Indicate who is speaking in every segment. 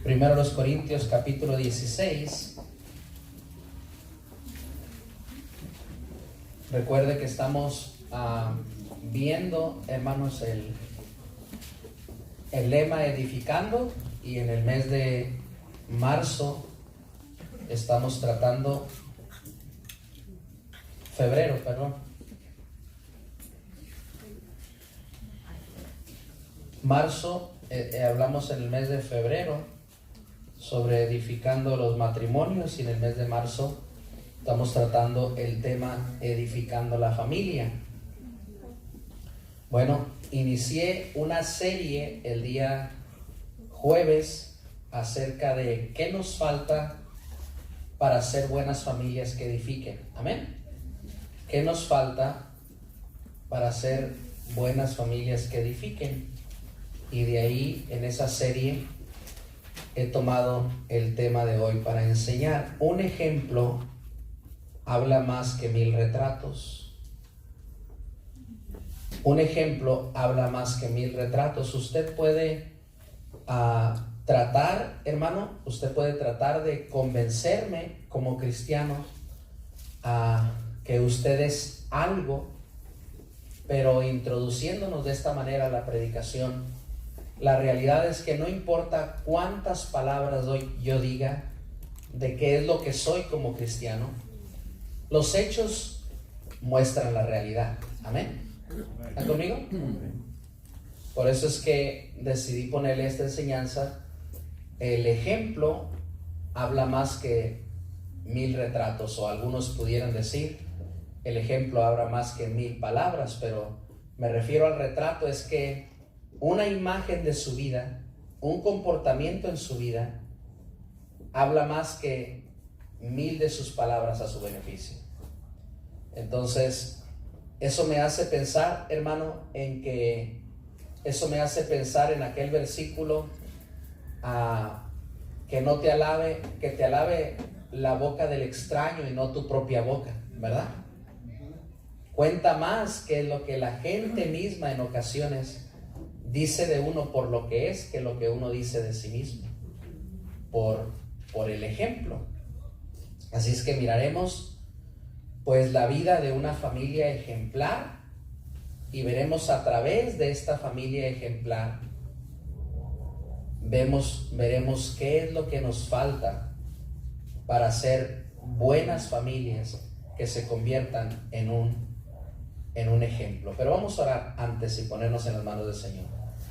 Speaker 1: Primero los Corintios capítulo 16. Recuerde que estamos viendo, hermanos, el lema edificando, y en el mes de marzo estamos tratando febrero, marzo, hablamos en el mes de febrero sobre edificando los matrimonios, y en el mes de marzo estamos tratando el tema edificando la familia. Bueno, inicié una serie el día jueves acerca de qué nos falta para ser buenas familias que edifiquen. Amén. ¿Qué nos falta para ser buenas familias que edifiquen? Y de ahí, en esa serie, he tomado el tema de hoy para enseñar. Un ejemplo habla más que 1000 retratos. Un ejemplo habla más que 1000 retratos. Usted puede tratar, hermano, usted puede tratar de convencerme como cristiano que usted es algo, pero introduciéndonos de esta manera a la predicación, la realidad es que no importa cuántas palabras yo diga de qué es lo que soy como cristiano, los hechos muestran la realidad. Amén. ¿Están conmigo? Por eso es que decidí ponerle esta enseñanza. El ejemplo habla más que 1000 retratos, o algunos pudieran decir el ejemplo habla más que 1000 palabras, pero me refiero al retrato, es que una imagen de su vida, un comportamiento en su vida, habla más que 1000 de sus palabras a su beneficio. Entonces, eso me hace pensar, hermano, eso me hace pensar en aquel versículo, que no te alabe, que te alabe la boca del extraño y no tu propia boca, ¿verdad? Cuenta más que lo que la gente misma en ocasiones dice de uno por lo que es, que lo que uno dice de sí mismo, por el ejemplo. Así es que miraremos pues la vida de una familia ejemplar, y veremos a través de esta familia ejemplar, veremos qué es lo que nos falta para ser buenas familias que se conviertan en un ejemplo. Pero vamos a orar antes y ponernos en las manos del Señor.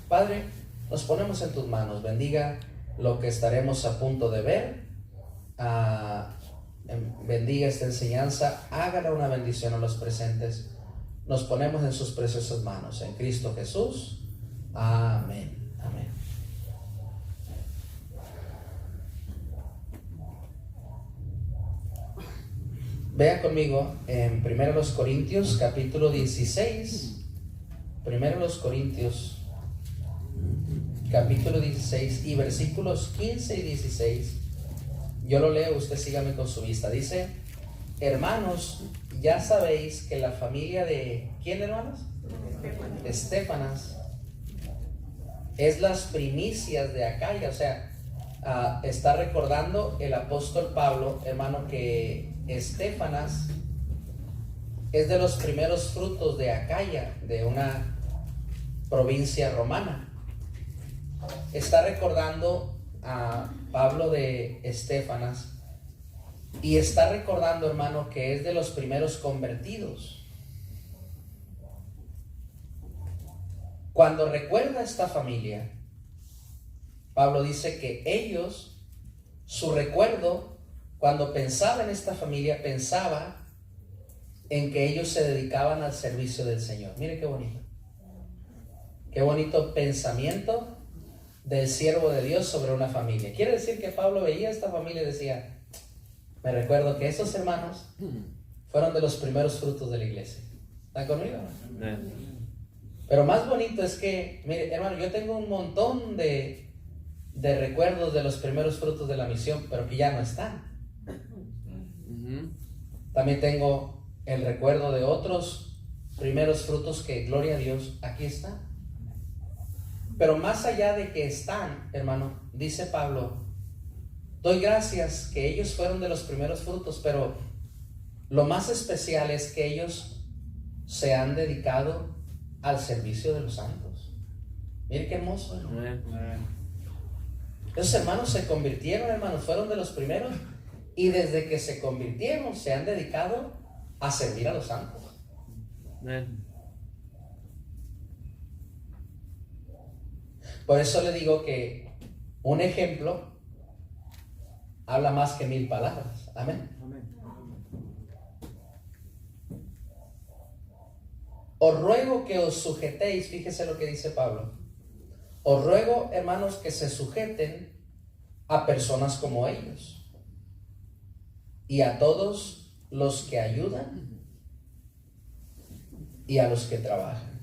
Speaker 1: Padre, nos ponemos en tus manos. Bendiga lo que estaremos a punto de ver. Bendiga esta enseñanza. Hágala una bendición a los presentes. Nos ponemos en sus preciosas manos. En Cristo Jesús. Amén. Amén. Vea conmigo en 1 Corintios capítulo 16. 1 Corintios capítulo 16 y versículos 15 y 16. Yo lo leo, usted sígame con su vista. Dice: hermanos, ya sabéis que la familia de... ¿quién, hermanos? Estéfanas es las primicias de Acaya. O sea, está recordando el apóstol Pablo, hermano, que Estéfanas es de los primeros frutos de Acaya, de una provincia romana. Está recordando a Pablo de Estéfanas, y está recordando, hermano, que es de los primeros convertidos. Cuando recuerda esta familia, Pablo dice que ellos, su recuerdo, cuando pensaba en esta familia, pensaba en que ellos se dedicaban al servicio del Señor. Mire qué bonito. Qué bonito pensamiento del siervo de Dios sobre una familia. Quiere decir que Pablo veía a esta familia y decía: me recuerdo que esos hermanos fueron de los primeros frutos de la iglesia. ¿Están conmigo? Pero más bonito es que, mire, hermano, yo tengo un montón de recuerdos de los primeros frutos de la misión, pero que ya no están. También tengo el recuerdo de otros primeros frutos que, gloria a Dios, aquí están. Pero más allá de que están, hermano, dice Pablo, doy gracias que ellos fueron de los primeros frutos, pero lo más especial es que ellos se han dedicado al servicio de los santos. Mire qué hermoso, hermano. Esos hermanos se convirtieron, hermanos, fueron de los primeros, y desde que se convirtieron se han dedicado a servir a los santos. Por eso le digo que un ejemplo habla más que 1000 palabras. Amén. Os ruego que os sujetéis, fíjese lo que dice Pablo. Os ruego, hermanos, que se sujeten a personas como ellos y a todos los que ayudan y a los que trabajan.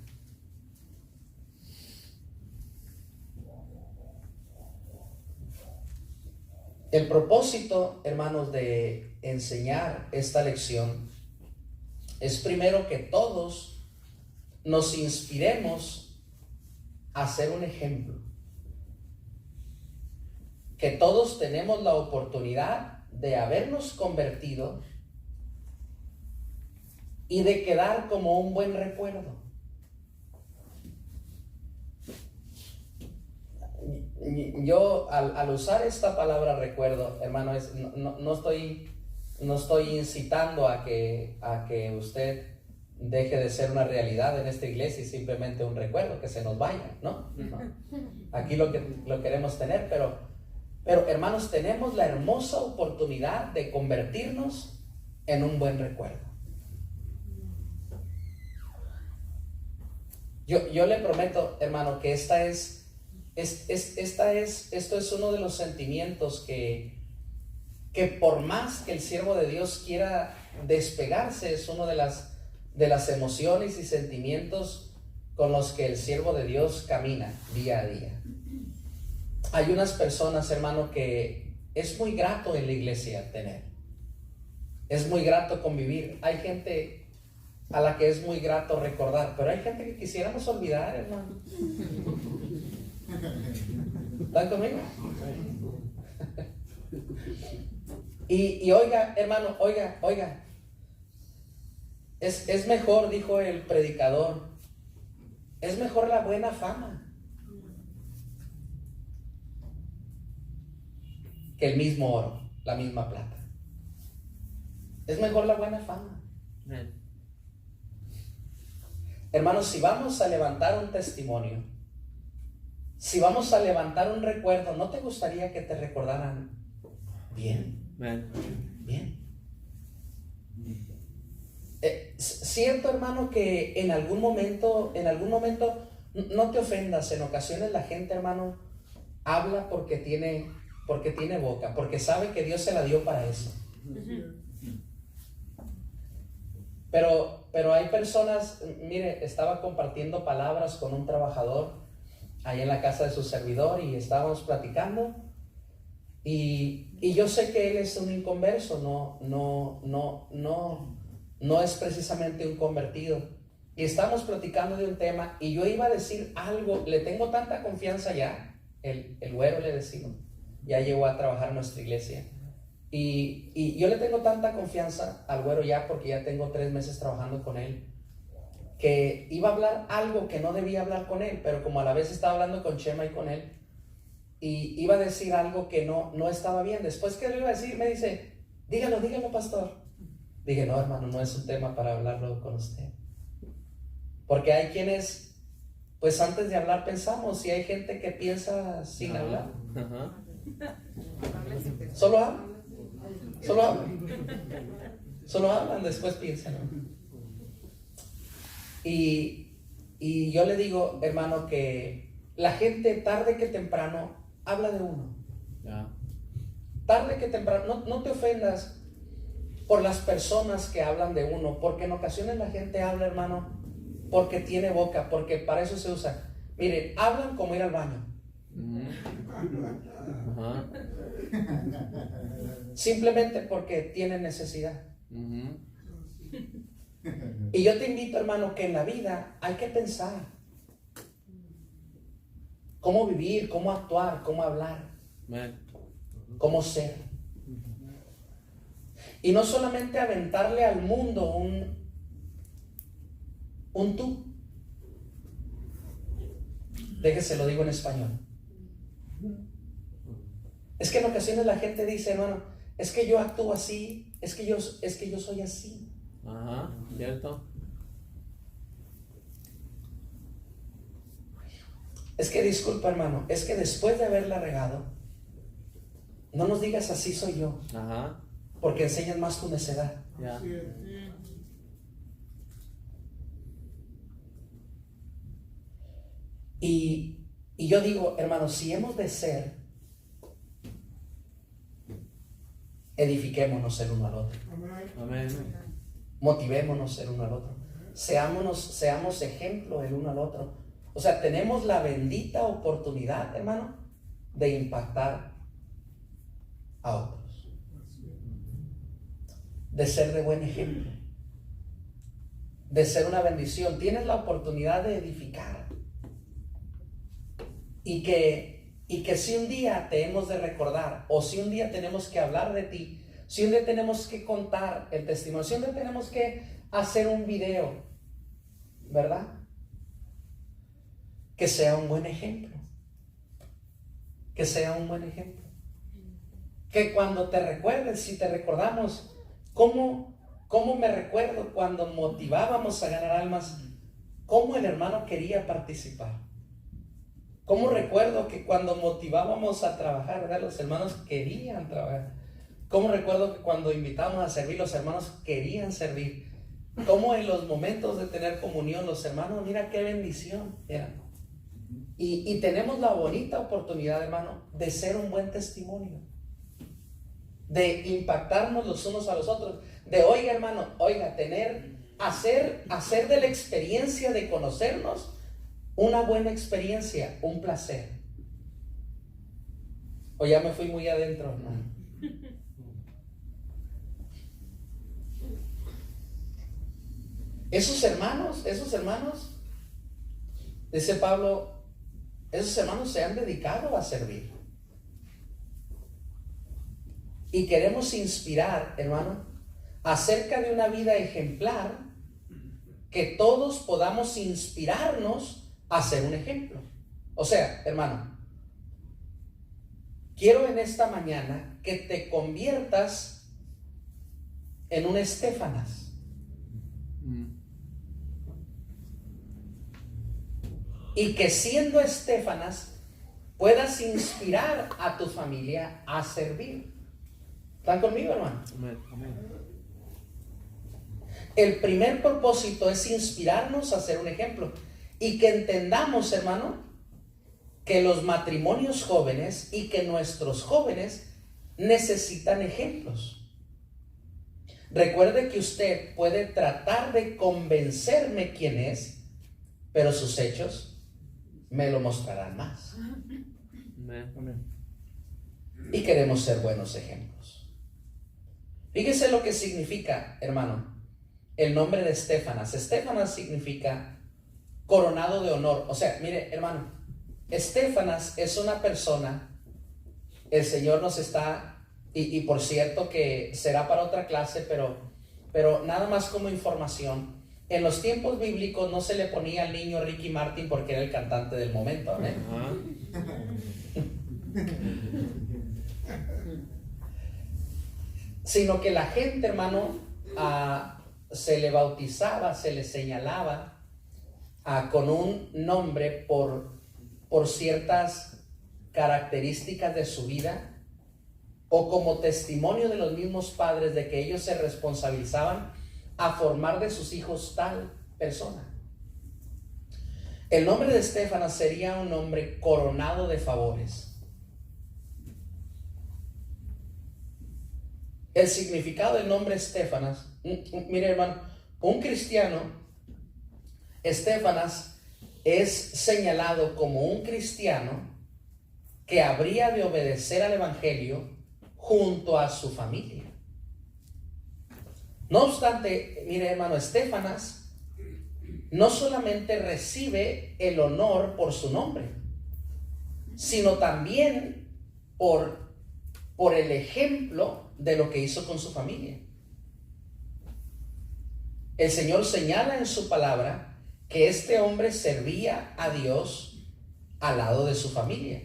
Speaker 1: El propósito, hermanos, de enseñar esta lección es primero que todos nos inspiremos a ser un ejemplo. Que todos tenemos la oportunidad de habernos convertido y de quedar como un buen recuerdo. Yo al usar esta palabra recuerdo, hermano, no estoy incitando a que usted deje de ser una realidad en esta iglesia y simplemente un recuerdo que se nos vaya, ¿no? Aquí lo queremos tener, pero hermanos, tenemos la hermosa oportunidad de convertirnos en un buen recuerdo. Yo le prometo, hermano, que esto es uno de los sentimientos que por más que el siervo de Dios quiera despegarse, es una de las emociones y sentimientos con los que el siervo de Dios camina día a día. Hay unas personas, hermano, que es muy grato en la iglesia tener. Es muy grato convivir. Hay gente a la que es muy grato recordar, pero hay gente que quisiéramos olvidar, hermano. ¿Están conmigo? Y oiga, hermano, oiga. Es mejor, dijo el predicador, es mejor la buena fama que el mismo oro, la misma plata. Es mejor la buena fama. Hermanos, si vamos a levantar un testimonio, si vamos a levantar un recuerdo, ¿no te gustaría que te recordaran bien? Bien. Siento, hermano, que en algún momento, no te ofendas, en ocasiones la gente, hermano, habla porque tiene boca, porque sabe que Dios se la dio para eso. Pero hay personas, mire, estaba compartiendo palabras con un trabajador ahí en la casa de su servidor y estábamos platicando y yo sé que él es un inconverso, no es precisamente un convertido, y estábamos platicando de un tema y yo iba a decir algo, le tengo tanta confianza ya, el güero le decimos, ya llegó a trabajar en nuestra iglesia. Y yo le tengo tanta confianza al güero ya, porque ya tengo 3 meses trabajando con él, que iba a hablar algo que no debía hablar con él, pero como a la vez estaba hablando con Chema y con él, y iba a decir algo que no estaba bien. Después que lo iba a decir, me dice, dígalo, pastor. Dije, no, hermano, no es un tema para hablarlo con usted. Porque hay quienes, pues antes de hablar pensamos, y hay gente que piensa sin hablar. Solo hablan. Solo hablan, después piensan. Y yo le digo, hermano, que la gente tarde que temprano habla de uno. Tarde que temprano, no te ofendas por las personas que hablan de uno, porque en ocasiones la gente habla, hermano, porque tiene boca, porque para eso se usa. Miren, hablan como ir al baño. Simplemente porque tienen necesidad. Y yo te invito, hermano, que en la vida hay que pensar. cómo vivir, cómo actuar, cómo hablar, cómo ser. Y no solamente aventarle al mundo un tú. Déjese, lo digo en español. Es que en ocasiones la gente dice, hermano, es que yo actúo así, es que yo soy así.
Speaker 2: Ajá, cierto.
Speaker 1: Es que disculpa, hermano, es que después de haberla regado, no nos digas así soy yo.
Speaker 2: Ajá.
Speaker 1: Porque enseñas más tu necedad.
Speaker 2: Ya.
Speaker 1: Y yo digo, hermano, si hemos de ser, edifiquémonos el uno al otro.
Speaker 2: Amén.
Speaker 1: Motivémonos el uno al otro. Seamos ejemplo el uno al otro. O sea, tenemos la bendita oportunidad, hermano, de impactar a otros. De ser de buen ejemplo. De ser una bendición. Tienes la oportunidad de edificar. Y que si un día te hemos de recordar, o si un día tenemos que hablar de ti, si un día tenemos que contar el testimonio, si un día tenemos que hacer un video, ¿verdad? Que sea un buen ejemplo. Que sea un buen ejemplo. Que cuando te recuerdes, si te recordamos, ¿cómo me recuerdo cuando motivábamos a ganar almas? ¿Cómo el hermano quería participar? ¿Cómo recuerdo que cuando motivábamos a trabajar, ¿verdad? Los hermanos querían trabajar? ¿Cómo recuerdo que cuando invitábamos a servir, los hermanos querían servir? ¿Cómo en los momentos de tener comunión, los hermanos, mira qué bendición eran? Y tenemos la bonita oportunidad, hermano, de ser un buen testimonio. De impactarnos los unos a los otros. De, oiga, hermano, oiga, hacer de la experiencia de conocernos una buena experiencia, un placer. O ya me fui muy adentro, hermano. Esos hermanos, dice Pablo, esos hermanos se han dedicado a servir. Y queremos inspirar, hermano, acerca de una vida ejemplar, que todos podamos inspirarnos a ser un ejemplo. O sea, hermano, quiero en esta mañana que te conviertas en un Estéfanas. Y que siendo Estéfanas puedas inspirar a tu familia a servir. ¿Están conmigo, hermano?
Speaker 2: Amén. Amén.
Speaker 1: El primer propósito es inspirarnos a ser un ejemplo. Y que entendamos, hermano, que los matrimonios jóvenes y que nuestros jóvenes necesitan ejemplos. Recuerde que usted puede tratar de convencerme quién es, pero sus hechos me lo mostrarán más.
Speaker 2: Amén.
Speaker 1: Y queremos ser buenos ejemplos. Fíjese lo que significa, hermano, el nombre de Estéfanas. Estéfanas significa coronado de honor. O sea, mire, hermano, Estéfanas es una persona, el Señor nos está, y por cierto que será para otra clase, pero nada más como información. En los tiempos bíblicos no se le ponía al niño Ricky Martin porque era el cantante del momento, ¿eh? Sino que la gente, hermano, se le bautizaba, se le señalaba con un nombre por ciertas características de su vida, o como testimonio de los mismos padres de que ellos se responsabilizaban a formar de sus hijos tal persona. El nombre de Estéfanas sería un nombre coronado de favores. El significado del nombre Estéfanas, mire, hermano, un cristiano, Estéfanas es señalado como un cristiano que habría de obedecer al evangelio junto a su familia. No obstante, mire, hermano, Estéfanas no solamente recibe el honor por su nombre, sino también por el ejemplo de lo que hizo con su familia. El Señor señala en su palabra que este hombre servía a Dios al lado de su familia.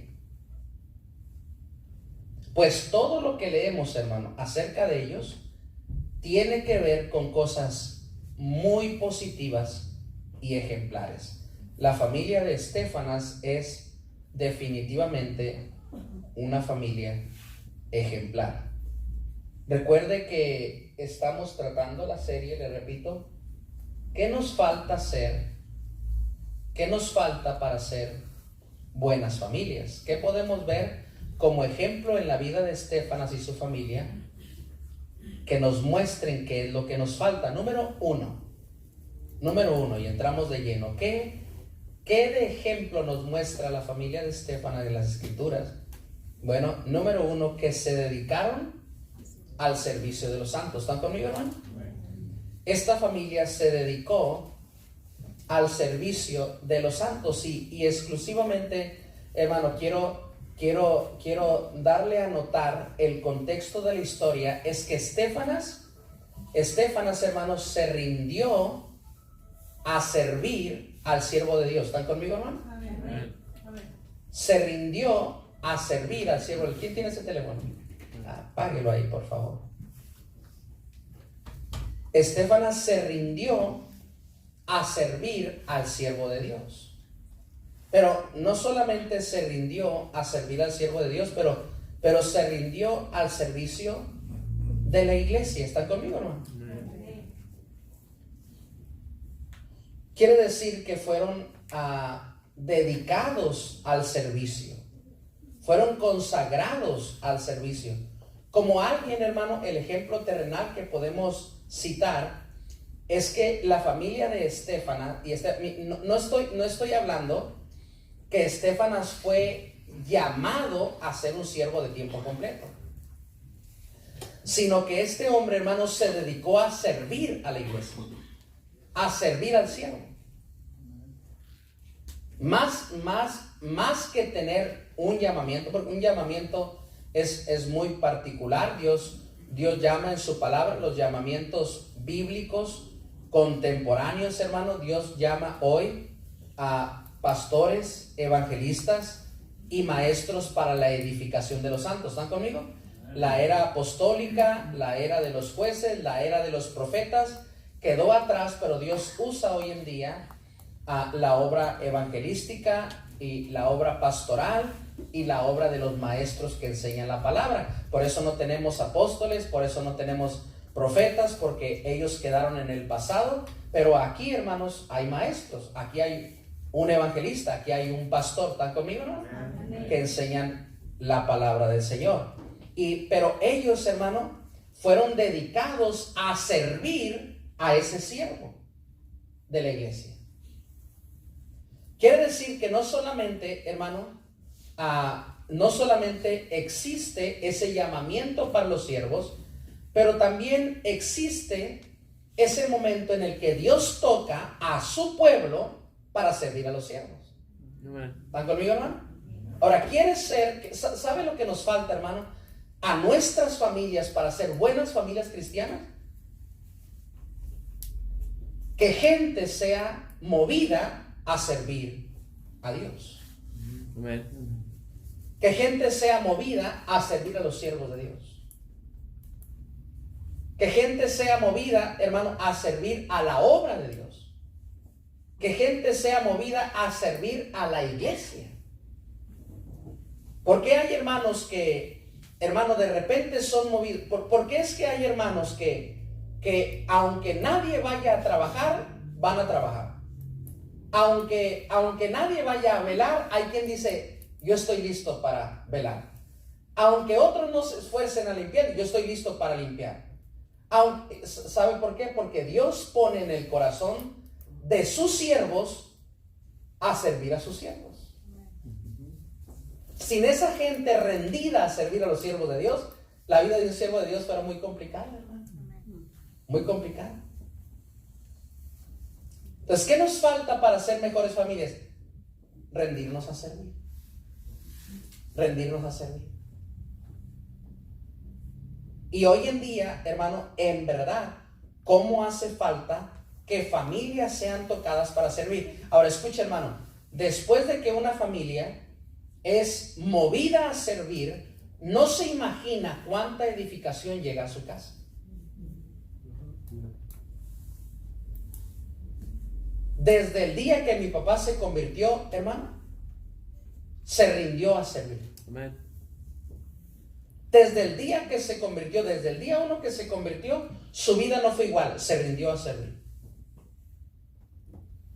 Speaker 1: Pues todo lo que leemos, hermano, acerca de ellos, tiene que ver con cosas muy positivas y ejemplares. La familia de Estéfanas es definitivamente una familia ejemplar. Recuerde que estamos tratando la serie, le repito, ¿qué nos falta hacer? ¿Qué nos falta para ser buenas familias? ¿Qué podemos ver como ejemplo en la vida de Estéfanas y su familia que nos muestren qué es lo que nos falta? Número uno, y entramos de lleno. ¿Qué de ejemplo nos muestra la familia de Estéfanas en las Escrituras? Bueno, número uno, que se dedicaron al servicio de los santos. ¿Están conmigo, hermano? Esta familia se dedicó al servicio de los santos y exclusivamente, hermano, quiero darle a notar el contexto de la historia. Es que Estéfanas, hermanos, se rindió a servir al siervo de Dios. ¿Están conmigo, hermano? Amén. Se rindió a servir al siervo. ¿Quién tiene ese teléfono? Apáguelo ahí, por favor. Estéfanas se rindió a servir al siervo de Dios. Pero no solamente se rindió a servir al siervo de Dios, pero se rindió al servicio de la iglesia. ¿Están conmigo, hermano? Quiere decir que fueron dedicados al servicio. Fueron consagrados al servicio. Como alguien, hermano, el ejemplo terrenal que podemos citar es que la familia de Estéfanas, no estoy hablando que Estéfanas fue llamado a ser un siervo de tiempo completo, sino que este hombre, hermano, se dedicó a servir a la iglesia, a servir al siervo. Más que tener un llamamiento, porque un llamamiento es muy particular. Dios llama en su palabra los llamamientos bíblicos contemporáneos, hermano. Dios llama hoy a pastores, evangelistas y maestros para la edificación de los santos. ¿Están conmigo? La era apostólica, la era de los jueces, la era de los profetas quedó atrás, pero Dios usa hoy en día la obra evangelística y la obra pastoral y la obra de los maestros que enseñan la palabra. Por eso no tenemos apóstoles, por eso no tenemos profetas, porque ellos quedaron en el pasado. Pero aquí, hermanos, hay maestros, aquí hay un evangelista, aquí hay un pastor. ¿Están conmigo, no? Que enseñan la palabra del Señor. Pero ellos, hermano, fueron dedicados a servir a ese siervo de la iglesia. Quiere decir que no solamente, hermano, no solamente existe ese llamamiento para los siervos, pero también existe ese momento en el que Dios toca a su pueblo para servir a los siervos. ¿Están conmigo, hermano? Ahora, ¿sabe lo que nos falta, hermano? A nuestras familias para ser buenas familias cristianas. Que gente sea movida a servir a Dios.
Speaker 2: Amén.
Speaker 1: Que gente sea movida a servir a los siervos de Dios. Que gente sea movida, hermano, a servir a la obra de Dios. Que gente sea movida a servir a la iglesia. ¿Por qué hay hermanos de repente son movidos? ¿Por qué es que hay hermanos que aunque nadie vaya a trabajar, van a trabajar? Aunque nadie vaya a velar, hay quien dice, yo estoy listo para velar. Aunque otros no se esfuercen a limpiar, yo estoy listo para limpiar. ¿Sabe por qué? Porque Dios pone en el corazón de sus siervos a servir a sus siervos. Sin esa gente rendida a servir a los siervos de Dios, la vida de un siervo de Dios fuera muy complicada, hermano. Muy complicada. Entonces, ¿qué nos falta para ser mejores familias? Rendirnos a servir. rendirnos a servir. Y hoy en día, hermano, en verdad, ¿cómo hace falta que familias sean tocadas para servir? Ahora escucha, hermano, después de que una familia es movida a servir, no se imagina cuánta edificación llega a su casa. Desde el día que mi papá se convirtió, hermano, se rindió a servir.
Speaker 2: Amén.
Speaker 1: Desde el día que se convirtió, desde el día uno que se convirtió, su vida no fue igual, se rindió a servir.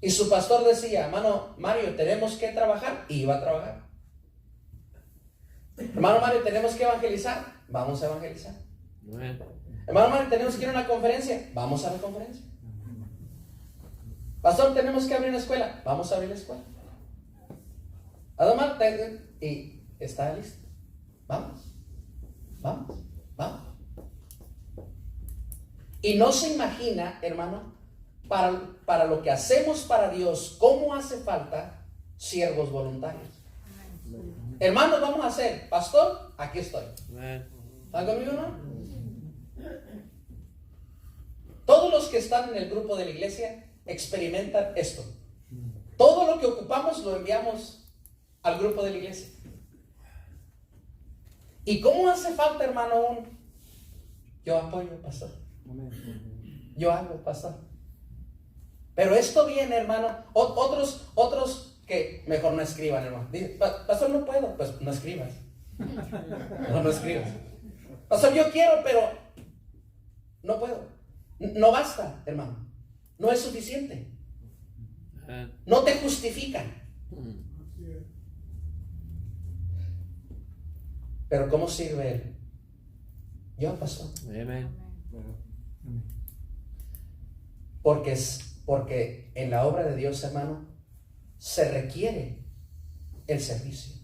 Speaker 1: Y su pastor decía, hermano Mario, tenemos que trabajar, y iba a trabajar. Hermano Mario, tenemos que evangelizar, vamos a evangelizar.
Speaker 2: Amén.
Speaker 1: Hermano Mario, tenemos que ir a una conferencia, vamos a la conferencia. Pastor, tenemos que abrir una escuela, vamos a abrir la escuela. Además, y está listo. Vamos. Y no se imagina, hermano, para lo que hacemos para Dios, cómo hace falta siervos voluntarios. Hermanos, vamos a hacer, pastor, aquí estoy. ¿Están conmigo, no? Todos los que están en el grupo de la iglesia experimentan esto. Todo lo que ocupamos lo enviamos al grupo de la iglesia. ¿Y cómo hace falta, hermano, yo apoyo, pastor? Yo hago, pastor. Pero esto viene, hermano, otros que mejor no escriban, hermano. Dice, pastor, no puedo. Pues no escribas. No escribas. Pastor, yo quiero, pero no puedo. No basta, hermano. No es suficiente. No te justifican. Pero ¿cómo sirve él? Yo, pastor.
Speaker 2: Amén.
Speaker 1: Porque en la obra de Dios, hermano, se requiere el servicio.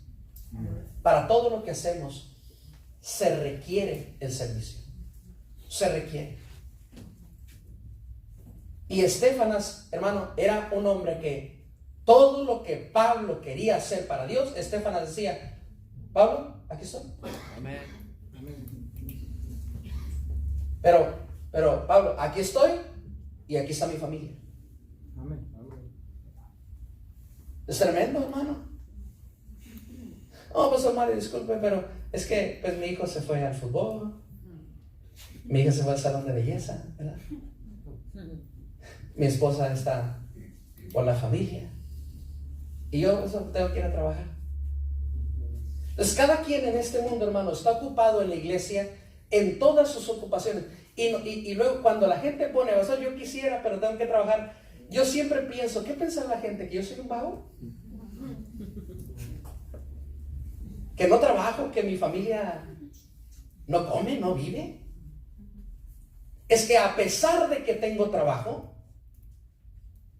Speaker 1: Para todo lo que hacemos, se requiere el servicio. Se requiere. Y Estefanas, hermano, era un hombre que todo lo que Pablo quería hacer para Dios, Estefanas decía, Pablo, aquí estoy.
Speaker 2: Amén.
Speaker 1: Pero Pablo, aquí estoy y aquí está mi familia.
Speaker 3: Amén.
Speaker 1: Es tremendo, hermano. Oh, pues Mario, disculpe, pero es que pues mi hijo se fue al fútbol, mi hija se fue al salón de belleza, ¿verdad? Mi esposa está con la familia y yo tengo que ir a trabajar. Entonces cada quien en este mundo, hermano, está ocupado en la iglesia en todas sus ocupaciones. Y luego cuando la gente pone, o sea, yo quisiera, pero tengo que trabajar, yo siempre pienso, ¿qué piensa la gente? ¿Que yo soy un vago? ¿Que no trabajo? ¿Que mi familia no come, no vive? Es que a pesar de que tengo trabajo,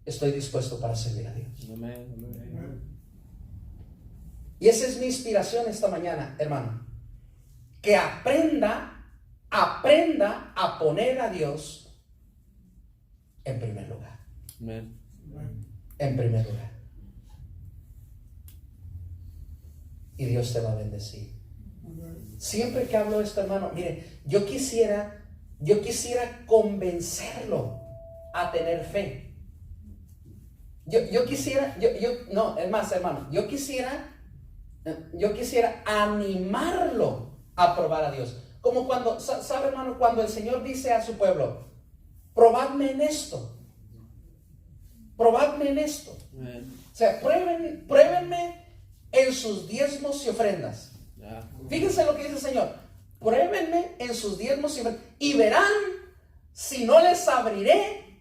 Speaker 1: estoy dispuesto para servir a Dios.
Speaker 2: Amén.
Speaker 1: Y esa es mi inspiración esta mañana, hermano. Que aprenda a poner a Dios en primer lugar.
Speaker 2: Amén.
Speaker 1: En primer lugar. Y Dios te va a bendecir. Siempre que hablo esto, hermano, mire, yo quisiera convencerlo a tener fe. Yo quisiera animarlo a probar a Dios. Como cuando, ¿sabe, hermano? Cuando el Señor dice a su pueblo, probadme en esto. Probadme en esto.
Speaker 2: Amén.
Speaker 1: O sea, pruébenme en sus diezmos y ofrendas. Fíjense lo que dice el Señor. Pruébenme en sus diezmos y ofrendas y verán si no les abriré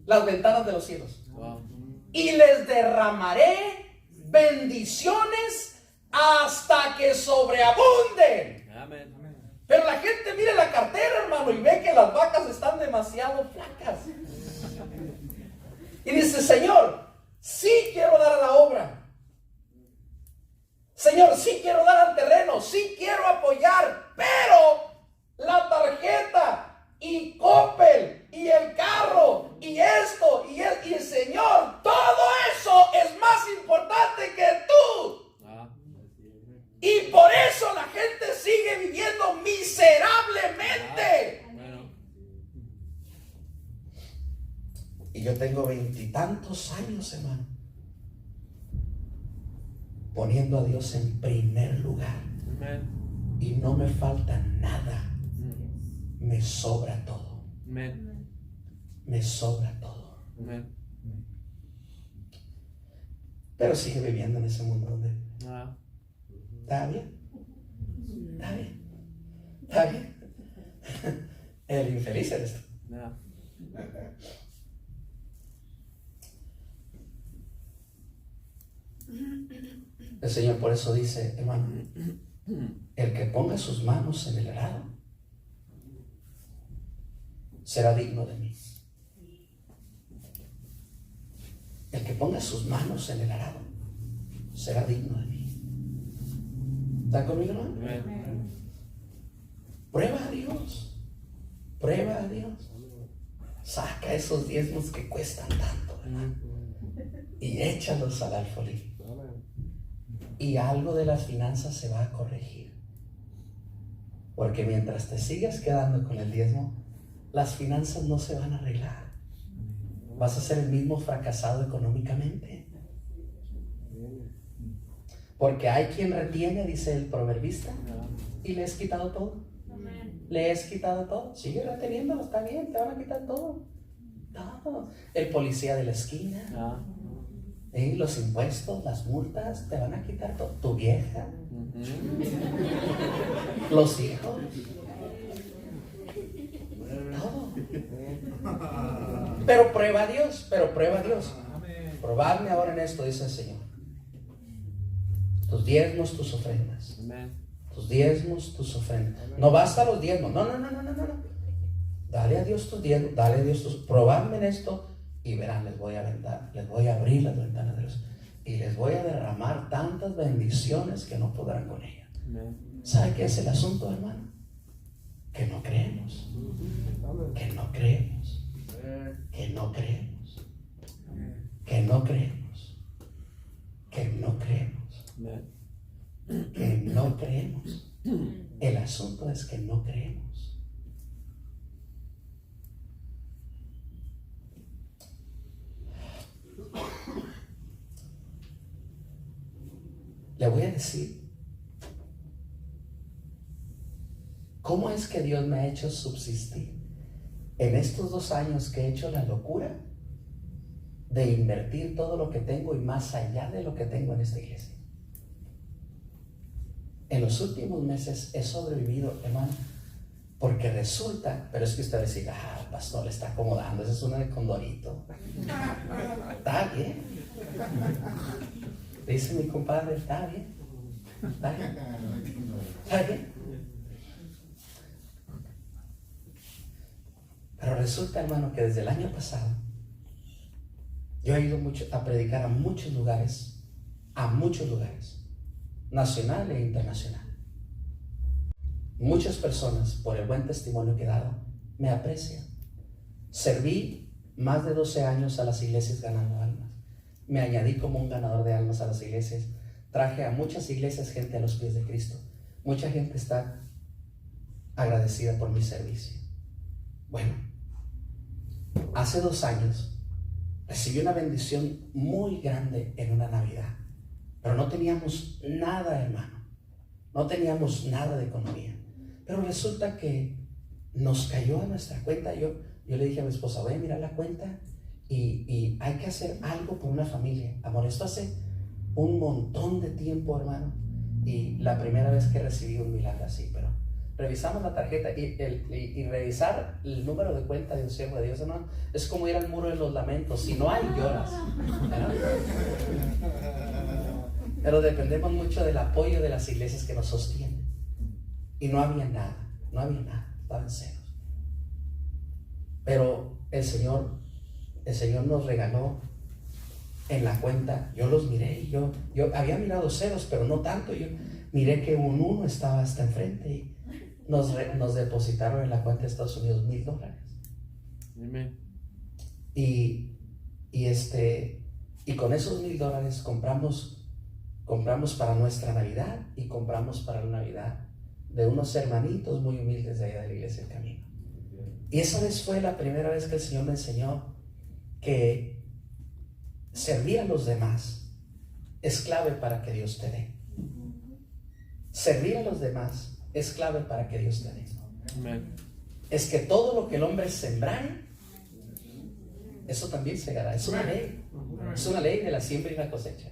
Speaker 1: las ventanas de los cielos.
Speaker 2: Wow.
Speaker 1: Y les derramaré bendiciones hasta que sobreabunden.
Speaker 2: Amén.
Speaker 1: Pero la gente mira la cartera, hermano, y ve que las vacas están demasiado flacas. Y dice, Señor, sí quiero dar a la obra. Señor, sí quiero dar al terreno, sí quiero apoyar, pero la tarjeta y Coppel y el carro y esto y el Señor, todo eso es más importante que tú. Y yo tengo 20 y tantos años, hermano, poniendo a Dios en primer lugar.
Speaker 2: Amen.
Speaker 1: Y no me falta nada. Me sobra todo.
Speaker 2: Amen.
Speaker 1: Me sobra todo.
Speaker 2: Amen.
Speaker 1: Pero sigue viviendo en ese mundo donde
Speaker 2: Ah.
Speaker 1: está bien. Está bien. Está bien. El infeliz eres tú.
Speaker 2: Yeah.
Speaker 1: El Señor por eso dice, hermano, el que ponga sus manos en el arado será digno de mí. El que ponga sus manos en el arado será digno de mí. ¿Están conmigo, hermano?
Speaker 2: Amen.
Speaker 1: Prueba a Dios. Prueba a Dios. Saca esos diezmos que cuestan tanto, hermano, y échalos al alfolí. Y algo de las finanzas se va a corregir. Porque mientras te sigas quedando con el diezmo, las finanzas no se van a arreglar. Vas a ser el mismo fracasado económicamente. Porque hay quien retiene, dice el proverbista, y le has quitado todo. Le has quitado todo. Sigue reteniéndolo, está bien, te van a quitar todo. Todo. El policía de la esquina,
Speaker 2: Ah.
Speaker 1: los impuestos, las multas, te van a quitar todo. Tu vieja, los hijos, todo. Pero prueba a Dios, Probadme ahora en esto, dice el Señor. Tus diezmos, tus ofrendas.
Speaker 2: Amen.
Speaker 1: Tus diezmos, tus ofrendas. No basta los diezmos. No. Dale a Dios tus diezmos, dale a Dios tus. Probadme en esto y verán, les voy a abrir las ventanas de los y les voy a derramar tantas bendiciones que no podrán con ellas.
Speaker 2: Amen.
Speaker 1: ¿Sabe qué es el asunto, hermano? Que no creemos. Que no creemos. Que no creemos. Que no creemos. Que no creemos.
Speaker 2: Amen.
Speaker 1: Que no creemos. El asunto es que no creemos. Le voy a decir cómo es que Dios me ha hecho subsistir en estos 2 años que he hecho la locura de invertir todo lo que tengo y más allá de lo que tengo en esta iglesia. En los últimos meses he sobrevivido, hermano, porque resulta, pero es que usted decía, pastor, le está acomodando, esa es una de Condorito. Está bien. Dice mi compadre, está bien. Está bien. Está bien. Pero resulta, hermano, que desde el año pasado yo he ido a predicar a muchos lugares, nacional e internacional. Muchas personas, por el buen testimonio que he dado, me aprecian. Serví más de 12 años a las iglesias ganando almas. Me añadí como un ganador de almas a las iglesias. Traje a muchas iglesias gente a los pies de Cristo. Mucha gente está agradecida por mi servicio. Bueno, hace 2 años recibí una bendición muy grande en una Navidad, pero no teníamos nada, hermano. No teníamos nada de economía. Pero resulta que nos cayó a nuestra cuenta. Yo le dije a mi esposa, voy a mirar la cuenta y hay que hacer algo por una familia. Amor, esto hace un montón de tiempo, hermano. Y la primera vez que recibí un milagro así, pero revisamos la tarjeta y revisar el número de cuenta de un siervo de Dios, hermano, es como ir al muro de los lamentos. Si no hay, lloras, ¿verdad? Pero dependemos mucho del apoyo de las iglesias que nos sostienen. Y no había nada, estaban ceros. Pero el Señor nos regaló en la cuenta. Yo los miré y yo había mirado ceros, pero no tanto. Yo miré que un 1 estaba hasta enfrente y nos depositaron en la cuenta de Estados Unidos $1,000.
Speaker 2: Amen.
Speaker 1: Y con esos $1,000 compramos para nuestra Navidad y compramos para la Navidad de unos hermanitos muy humildes de allá de la iglesia del Camino. Y esa vez fue la primera vez que el Señor me enseñó que servir a los demás es clave para que Dios te dé. Servir a los demás es clave para que Dios te dé.
Speaker 2: Amen.
Speaker 1: Es que todo lo que el hombre sembrare, eso también segará. Es una ley. Es una ley de la siembra y la cosecha.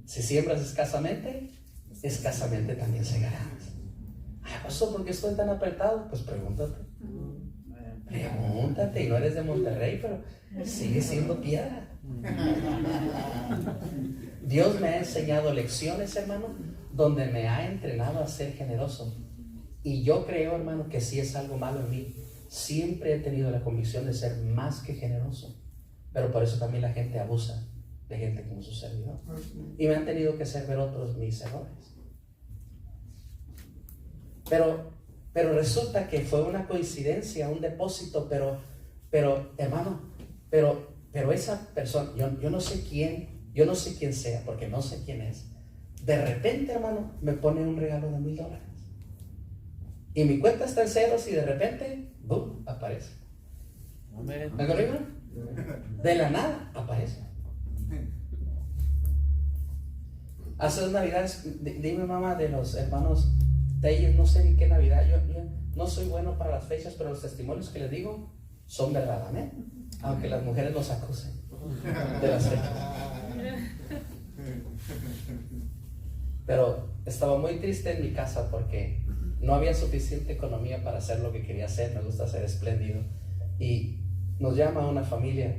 Speaker 1: Si siembras escasamente, escasamente también segarás. Ay, pastor, ¿por qué estoy tan apretado? Pues pregúntate. Pregúntate, y no eres de Monterrey, pero sigue siendo piedra. Dios me ha enseñado lecciones, hermano, donde me ha entrenado a ser generoso. Y yo creo, hermano, que si es algo malo en mí, siempre he tenido la convicción de ser más que generoso. Pero por eso también la gente abusa de gente como su servidor. Y me han tenido que hacer ver otros mis errores. Pero resulta que fue una coincidencia, un depósito, pero hermano, pero esa persona, yo no sé quién sea, porque no sé quién es. De repente, hermano, me pone un regalo de $1,000. Y mi cuenta está en ceros y de repente, ¡bum!, aparece.
Speaker 2: Amen.
Speaker 1: ¿Me conmigo? De la nada aparece. Hace 2 navidades, dime mamá, de los hermanos Telles, no sé ni qué navidad, yo no soy bueno para las fechas, pero los testimonios que les digo son verdad, amén. Aunque las mujeres nos acusen de las fechas. Pero estaba muy triste en mi casa porque no había suficiente economía para hacer lo que quería hacer. Me gusta ser espléndido. Y nos llama una familia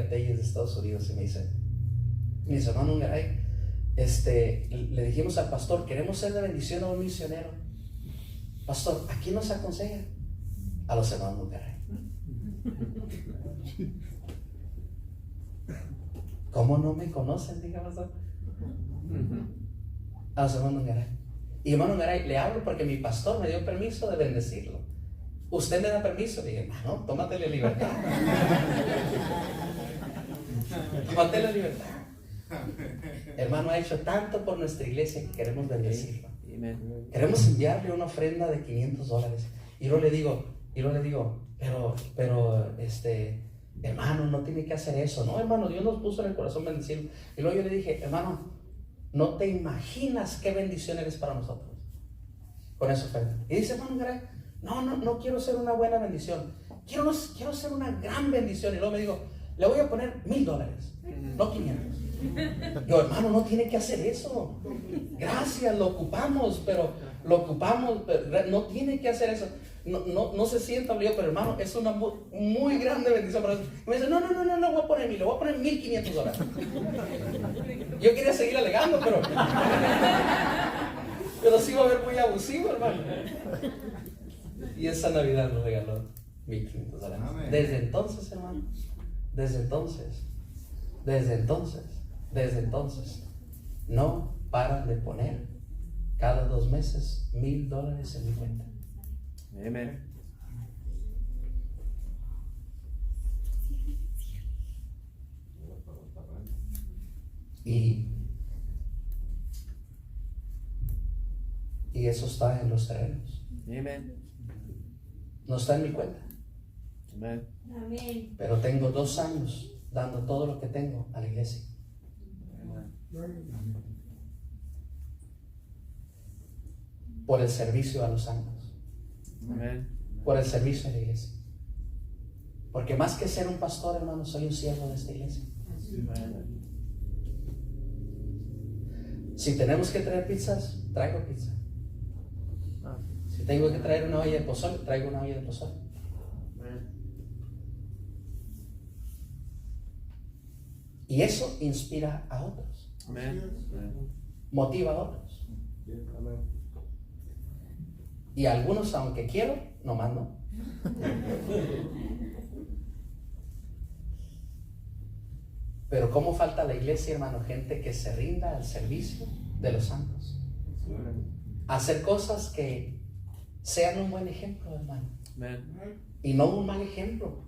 Speaker 1: Telles de Estados Unidos y me dice, hermano Ungaray, le dijimos al pastor, queremos ser de bendición a un misionero. Pastor, ¿a quién nos aconseja? A los hermanos Ungaray. ¿Cómo no me conocen? Diga, pastor. A los hermanos Ungaray. Y hermano Ungaray, le hablo porque mi pastor me dio permiso de bendecirlo. ¿Usted me da permiso? Le dije, hermano, tómatele libertad. Tómatele libertad. Hermano, ha hecho tanto por nuestra iglesia que queremos bendecirlo.
Speaker 2: Amen.
Speaker 1: Queremos enviarle una ofrenda de $500. Y luego le digo, pero hermano, no tiene que hacer eso. No, hermano, Dios nos puso en el corazón bendecirlo. Y luego yo le dije, hermano, no te imaginas qué bendición eres para nosotros con esa ofrenda. Y dice, hermano Garay, no quiero ser una buena bendición, quiero ser una gran bendición. Y luego me digo, le voy a poner $1,000, no 500. Yo, hermano, no tiene que hacer eso. Gracias, lo ocupamos, pero no tiene que hacer eso. No se sienta obligado, pero hermano, es una muy grande bendición para nosotros. Y me dice, no voy a poner 1,000, le voy a poner $1,500. Yo quería seguir alegando, pero sí va a ver muy abusivo, hermano. Y esa Navidad nos regaló $1,500. Desde entonces, hermano, desde entonces, no paran de poner cada 2 meses $1,000 en mi cuenta.
Speaker 2: Amen.
Speaker 1: Y eso está en los terrenos.
Speaker 2: Amen.
Speaker 1: No está en mi cuenta.
Speaker 2: Amen.
Speaker 3: Amén.
Speaker 1: Pero tengo 2 años dando todo lo que tengo a la iglesia. Por el servicio a los santos.
Speaker 2: Amen.
Speaker 1: Por el servicio a la iglesia. Porque más que ser un pastor, hermano, soy un siervo de esta iglesia. Si tenemos que traer pizzas, traigo pizza. Si tengo que traer una olla de pozole, traigo una olla de pozole. Y eso inspira a otros,
Speaker 2: Amen.
Speaker 1: motiva a otros. Y algunos, aunque quiero, nomás no. Pero ¿cómo falta la iglesia, hermano? Gente que se rinda al servicio de los santos. Hacer cosas que sean un buen ejemplo, hermano.
Speaker 2: Amen.
Speaker 1: Y no un mal ejemplo.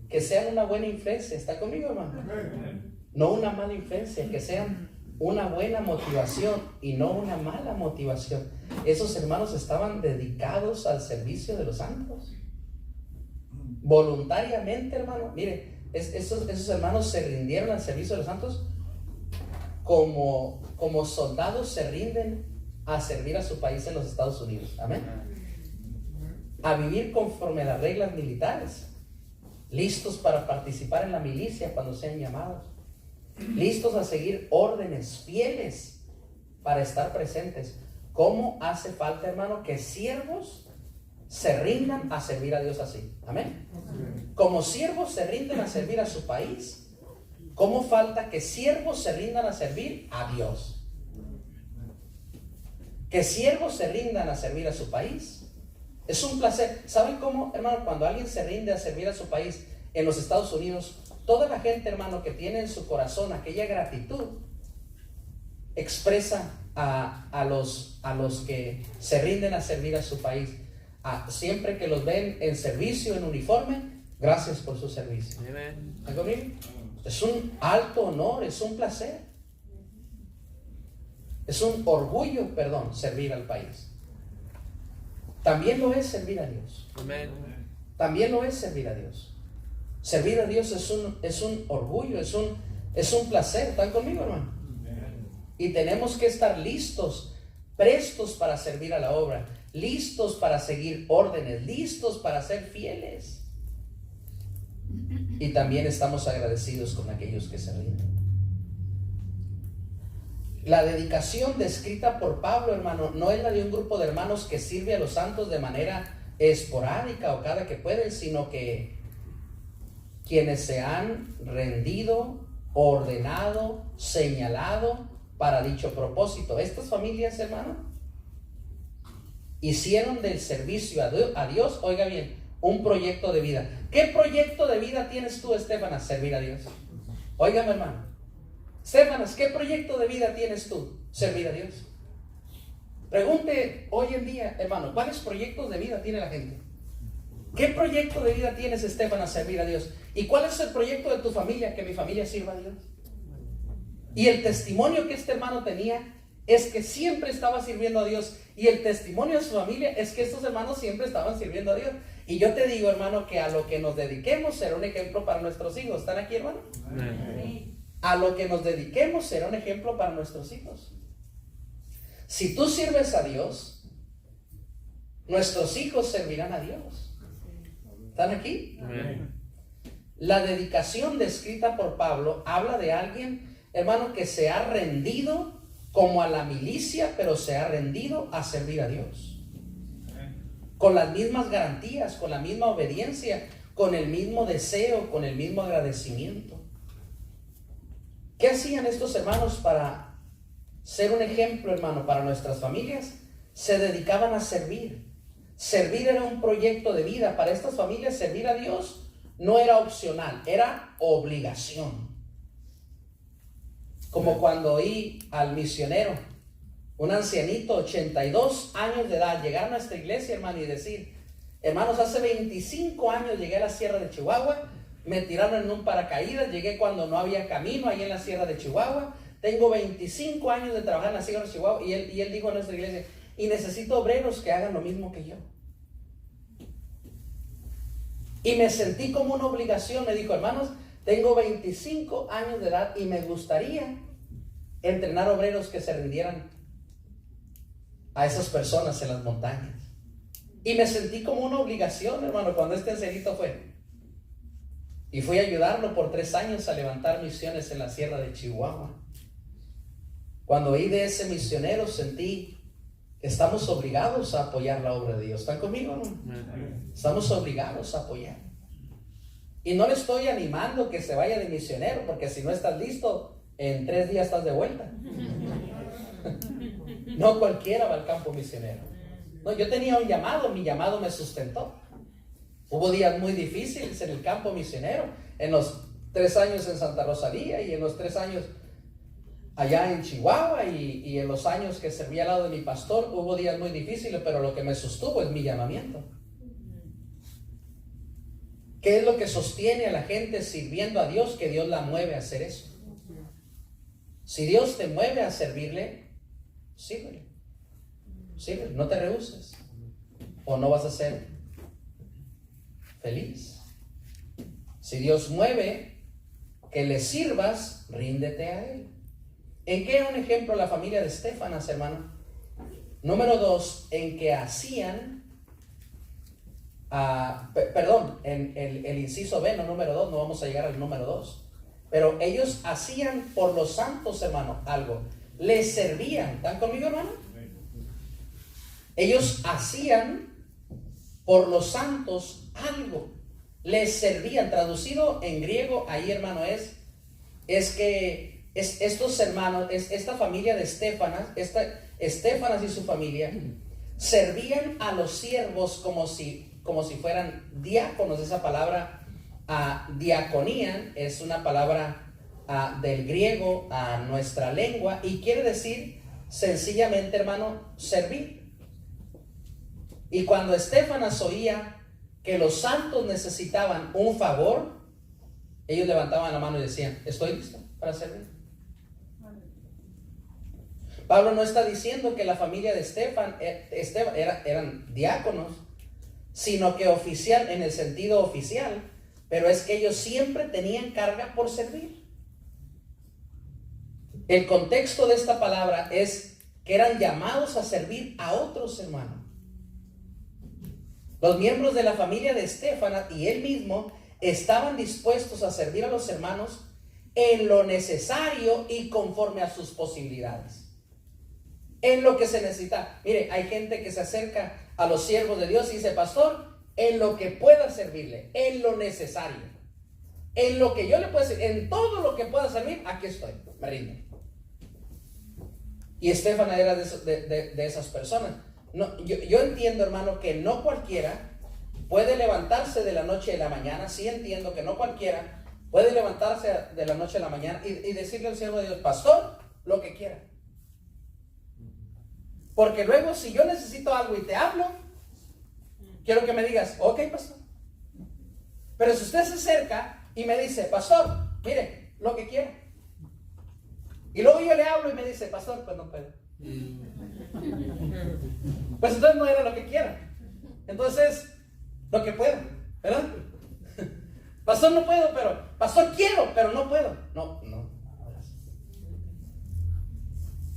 Speaker 1: Que sean una buena influencia. ¿Está conmigo, hermano? No una mala influencia. Que sean una buena motivación y no una mala motivación. Esos hermanos estaban dedicados al servicio de los santos. Voluntariamente, hermano. Mire, esos hermanos se rindieron al servicio de los santos como soldados se rinden a servir a su país en los Estados Unidos. Amén. A vivir conforme a las reglas militares, listos para participar en la milicia cuando sean llamados, listos a seguir órdenes, fieles para estar presentes. ¿Cómo hace falta, hermano, que siervos se rindan a servir a Dios así? Amén. Como siervos se rinden a servir a su país, ¿cómo falta que siervos se rindan a servir a Dios? Que siervos se rindan a servir a su país es un placer. ¿Saben cómo, hermano? Cuando alguien se rinde a servir a su país en los Estados Unidos, toda la gente, hermano, que tiene en su corazón aquella gratitud, expresa a los que se rinden a servir a su país. Siempre que los ven en servicio, en uniforme, gracias por su servicio. ¿Están conmigo? Es un alto honor, es un placer. Es un orgullo, servir al país. También lo es servir a Dios. También lo es servir a Dios. Servir a Dios es un orgullo, es un placer. ¿Están conmigo, hermano? Y tenemos que estar listos, prestos para servir a la obra, listos para seguir órdenes, listos para ser fieles. Y también estamos agradecidos con aquellos que se rinden. La dedicación descrita por Pablo, hermano, no es la de un grupo de hermanos que sirve a los santos de manera esporádica o cada que pueden, sino que quienes se han rendido, ordenado, señalado para dicho propósito. Estas familias, hermano, hicieron del servicio a Dios, oiga bien, un proyecto de vida. ¿Qué proyecto de vida tienes tú, Estefanas? Servir a Dios. Óigame, hermano. Estefanas, ¿qué proyecto de vida tienes tú? Servir a Dios. Pregunte hoy en día, hermano, ¿cuáles proyectos de vida tiene la gente? ¿Qué proyecto de vida tienes, Estefanas? Servir a Dios. ¿Y cuál es el proyecto de tu familia? Que mi familia sirva a Dios. Y el testimonio que este hermano tenía es que siempre estaba sirviendo a Dios. Y el testimonio de su familia es que estos hermanos siempre estaban sirviendo a Dios. Y yo te digo, hermano, que a lo que nos dediquemos será un ejemplo para nuestros hijos. ¿Están aquí, hermano? Amén. A lo que nos dediquemos será un ejemplo para nuestros hijos. Si tú sirves a Dios, nuestros hijos servirán a Dios. ¿Están aquí? Amén. La dedicación descrita por Pablo habla de alguien, hermano, que se ha rendido como a la milicia, pero se ha rendido a servir a Dios. Con las mismas garantías, con la misma obediencia, con el mismo deseo, con el mismo agradecimiento. ¿Qué hacían estos hermanos para ser un ejemplo, hermano, para nuestras familias? Se dedicaban a servir. Servir era un proyecto de vida. Para estas familias, servir a Dios no era opcional, era obligación. Como cuando oí al misionero, un ancianito, 82 años de edad, llegar a nuestra iglesia, hermano, y decir: hermanos, hace 25 años llegué a la sierra de Chihuahua, me tiraron en un paracaídas, llegué cuando no había camino ahí en la sierra de Chihuahua, tengo 25 años de trabajar en la sierra de Chihuahua, y él dijo a nuestra iglesia: y necesito obreros que hagan lo mismo que yo. Y me sentí como una obligación. Me dijo: hermanos, tengo 25 años de edad y me gustaría entrenar obreros que se rindieran a esas personas en las montañas. Y me sentí como una obligación, hermano, cuando este ancianito fue. Y fui a ayudarlo por 3 años a levantar misiones en la sierra de Chihuahua. Cuando oí de ese misionero, sentí que estamos obligados a apoyar la obra de Dios. ¿Están conmigo, no? Estamos obligados a apoyar. Y no le estoy animando que se vaya de misionero, porque si no estás listo, en 3 días estás de vuelta. No cualquiera va al campo misionero. No, yo tenía un llamado, mi llamado me sustentó. Hubo días muy difíciles en el campo misionero, en los 3 años en Santa Rosalía y en los 3 años allá en Chihuahua y en los años que serví al lado de mi pastor. Hubo días muy difíciles, pero lo que me sostuvo es mi llamamiento. ¿Qué es lo que sostiene a la gente sirviendo a Dios? Que Dios la mueve a hacer eso. Si Dios te mueve a servirle, sírvele. Sírvele, no te rehuses, o no vas a ser feliz. Si Dios mueve que le sirvas, ríndete a Él. ¿En qué era un ejemplo la familia de Estéfanas, hermano? Número 2, en que hacían, en el inciso B, no número 2, no vamos a llegar al número 2. Pero ellos hacían por los santos, hermano, algo. Les servían. ¿Están conmigo, hermano? Ellos hacían por los santos algo. Les servían. Traducido en griego, ahí, hermano, es que estos hermanos, esta familia de Estéfanas, Estéfanas y su familia, servían a los siervos como si fueran diáconos. Esa palabra diaconía es una palabra del griego a nuestra lengua y quiere decir sencillamente, hermano, servir. Y cuando Estéfanas oía que los santos necesitaban un favor, ellos levantaban la mano y decían: estoy listo para servir. Pablo no está diciendo que la familia de Esteban eran diáconos, sino que oficial, en el sentido oficial, pero es que ellos siempre tenían carga por servir. El contexto de esta palabra es que eran llamados a servir a otros hermanos. Los miembros de la familia de Estéfanas y él mismo estaban dispuestos a servir a los hermanos en lo necesario y conforme a sus posibilidades. En lo que se necesita. Mire, hay gente que se acerca a los siervos de Dios y dice: pastor, en lo que pueda servirle, en lo necesario, en lo que yo le pueda servir, en todo lo que pueda servir, aquí estoy, me rindo. Y Estéfanas era de esas personas. No, yo entiendo, hermano, que no cualquiera puede levantarse de la noche a la mañana. Sí entiendo que no cualquiera puede levantarse de la noche a la mañana y decirle al siervo de Dios: pastor, lo que quiera. Porque luego, si yo necesito algo y te hablo, quiero que me digas: ok, pastor. Pero si usted se acerca y me dice: pastor, mire, lo que quiera. Y luego yo le hablo y me dice: pastor, pues no puedo. Pues entonces no era lo que quiera. Entonces, lo que puedo, ¿verdad? Pastor, no puedo, pero pastor, quiero, pero no puedo.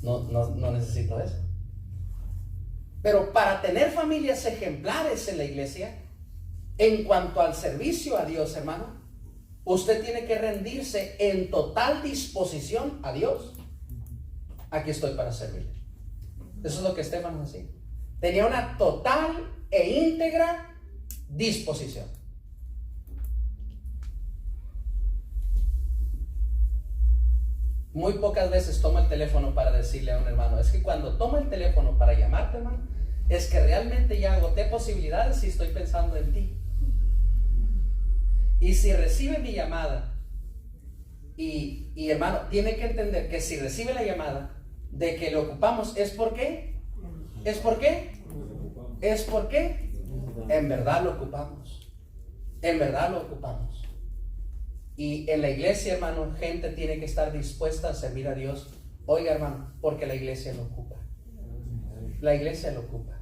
Speaker 1: No necesito eso. Pero para tener familias ejemplares en la iglesia, en cuanto al servicio a Dios, hermano, usted tiene que rendirse en total disposición a Dios. Aquí estoy para servirle. Eso es lo que Estéfanas hacía. Tenía una total e íntegra disposición. Muy pocas veces toma el teléfono para decirle a un hermano: es que cuando toma el teléfono para llamarte, hermano, es que realmente ya agoté posibilidades y estoy pensando en ti. Y si recibe mi llamada, y hermano, tiene que entender que si rcibe la llamada de que lo ocupamos, ¿es por qué? ¿Es por qué? ¿Es por qué? En verdad lo ocupamos. En verdad lo ocupamos. Y en la iglesia, hermano, gente tiene que estar dispuesta a servir a Dios. Oiga, hermano, porque la iglesia lo ocupa. La iglesia lo ocupa.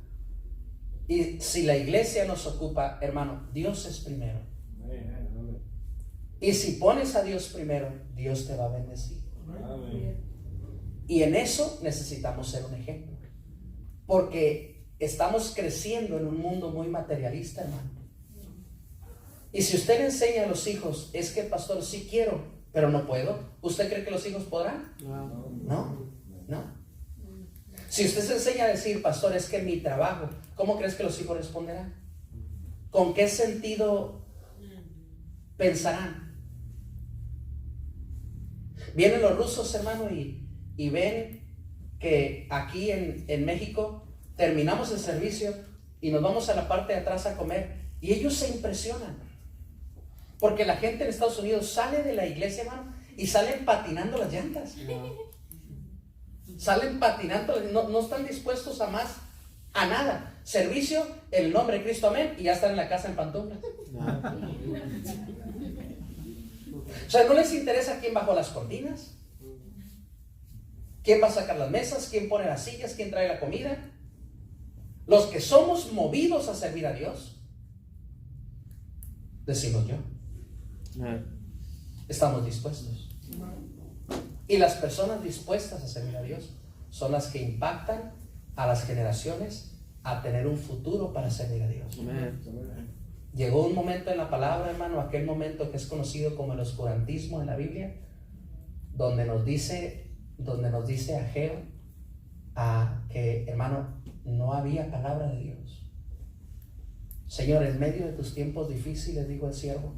Speaker 1: Y si la iglesia nos ocupa, hermano, Dios es primero. Y si pones a Dios primero, Dios te va a bendecir. Y en eso necesitamos ser un ejemplo. Porque estamos creciendo en un mundo muy materialista, hermano. Y si usted le enseña a los hijos: es que pastor, sí quiero, pero no puedo, ¿usted cree que los hijos podrán? No. Si usted se enseña a decir: pastor, es que mi trabajo, ¿cómo crees que los hijos responderán? ¿Con qué sentido pensarán? Vienen los rusos, hermano, y ven que aquí en México terminamos el servicio y nos vamos a la parte de atrás a comer, y ellos se impresionan. Porque la gente en Estados Unidos sale de la iglesia, hermano, y salen patinando las llantas. Salen patinando, no están dispuestos a más, a nada. Servicio, el nombre de Cristo, amén, y ya están en la casa en pantuflas. O sea, no les interesa quién bajó las cortinas, quién va a sacar las mesas, quién pone las sillas, quién trae la comida. Los que somos movidos a servir a Dios, decimos yo.
Speaker 2: Amen.
Speaker 1: Estamos dispuestos. Y las personas dispuestas a servir a Dios son las que impactan a las generaciones a tener un futuro para servir a Dios.
Speaker 2: Amen.
Speaker 1: Llegó un momento en la palabra, hermano, aquel momento que es conocido como el oscurantismo en la Biblia, donde nos dice Ageo que, hermano, no había palabra de Dios. Señor, en medio de tus tiempos difíciles, digo el siervo,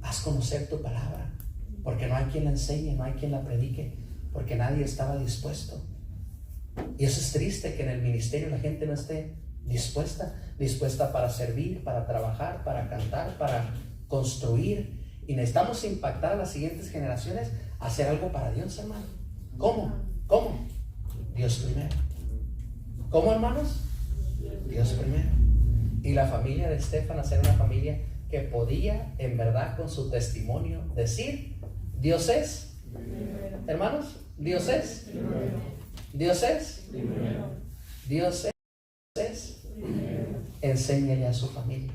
Speaker 1: haz conocer tu palabra, porque no hay quien la enseñe, no hay quien la predique, porque nadie estaba dispuesto. Y eso es triste, que en el ministerio la gente no esté dispuesta para servir, para trabajar, para cantar, para construir. Y necesitamos impactar a las siguientes generaciones a hacer algo para Dios, hermano. ¿Cómo? Dios primero. ¿Cómo, hermanos? Dios primero. Y la familia de Estefan ser una familia que podía, en verdad, con su testimonio, decir: Dios es. Hermanos, Dios es. Dios es. Dios es. Enséñenle a su familia.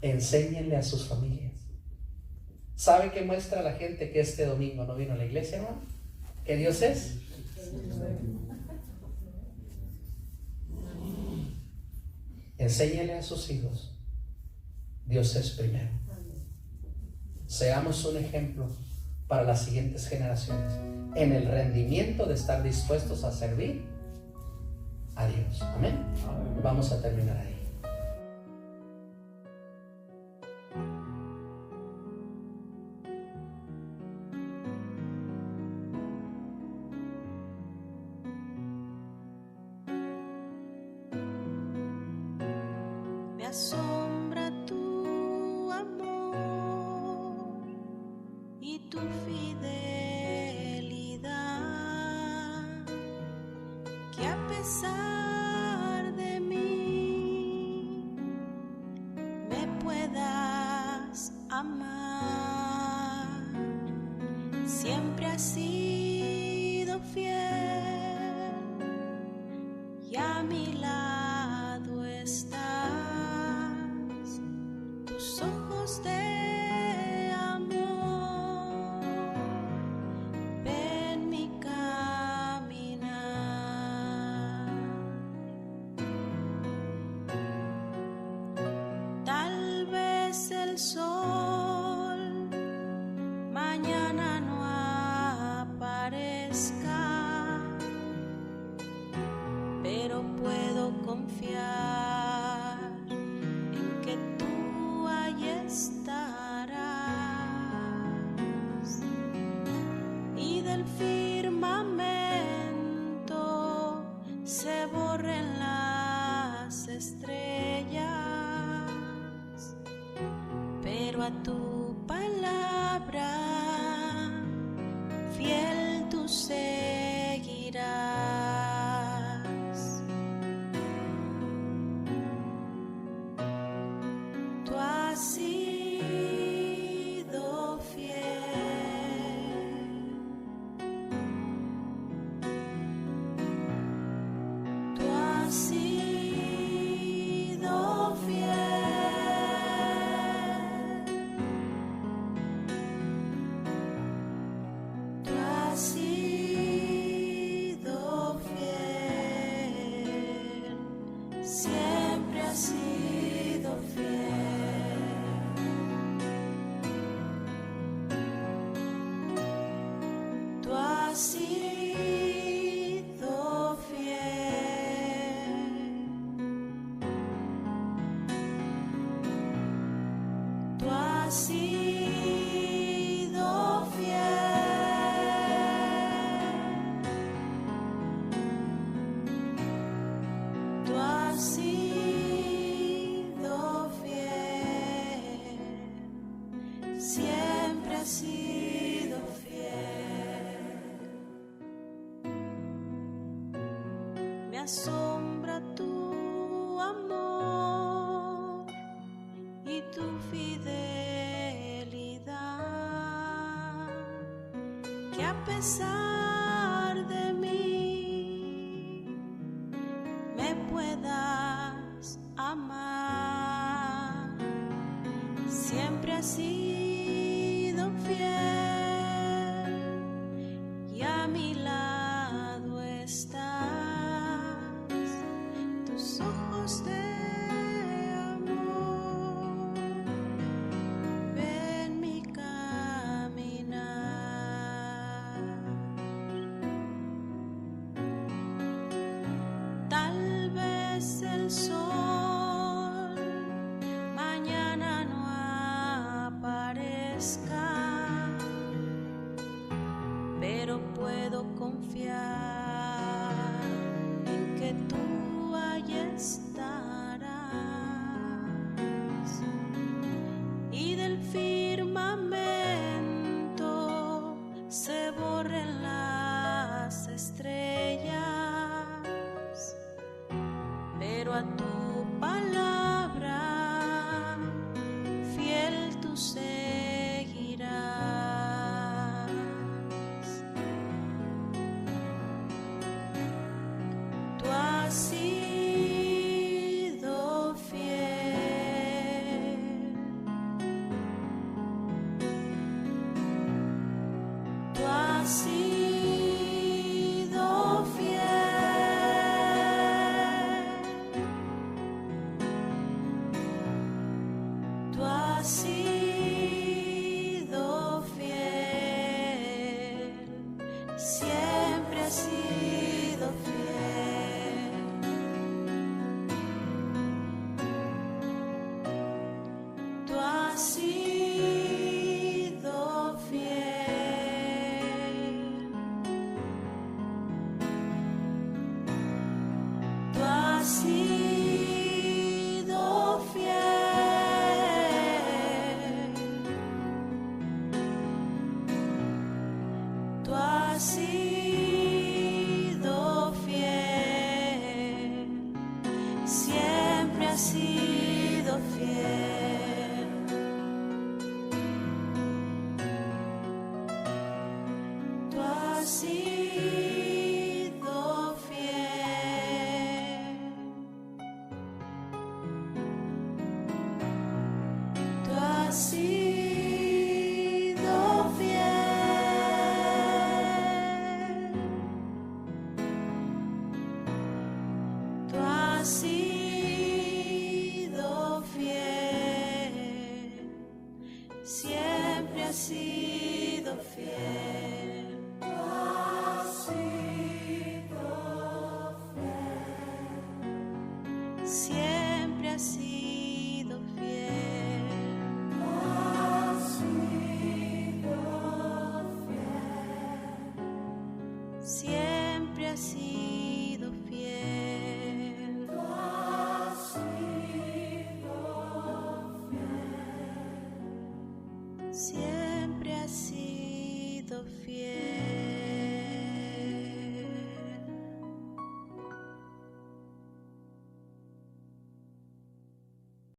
Speaker 1: Enséñenle a sus familias. ¿Sabe qué muestra la gente que este domingo no vino a la iglesia, hermano? ¿Que Dios es? Enséñenle a sus hijos: Dios es primero. Seamos un ejemplo para las siguientes generaciones en el rendimiento de estar dispuestos a servir a Dios. Amén. Vamos a terminar ahí.
Speaker 3: Me asombra tu amor y tu fidelidad, que a pesar de mí me puedas amar. Siempre has sido fiel y a mi lado estás. Tus ojos de amor ven mi caminar. Tal vez el sol mañana no aparezca, pero puedo confiar en que tú ahí estarás, y del firmamento se borren las estrellas, pero a tu palabra fiel tú seguirás. Tú has sido fiel. Tú has sido fiel. Tú has sido fiel. Siempre has sido fiel. Tú has sido fiel. Tú has sido fiel. Tú has sido fiel. Siempre has sido fiel. Me asombra tu amor y tu fidelidad, que a pesar de mí me puedas amar. Siempre has sido fiel y a mi lado estás. Tus ojos de amor ven mi caminar. Tal vez el sol mañana no aparezca, pero puedo confiar en que tú allí estarás, y del firmamento se borren las estrellas, pero a tu palabra fiel tú seguirás. Tú has sido fiel. Tú has sido fiel. Tú has sido fiel. Siempre has sido fiel. Tú has sido fiel. Tú has sido fiel. Tú has sido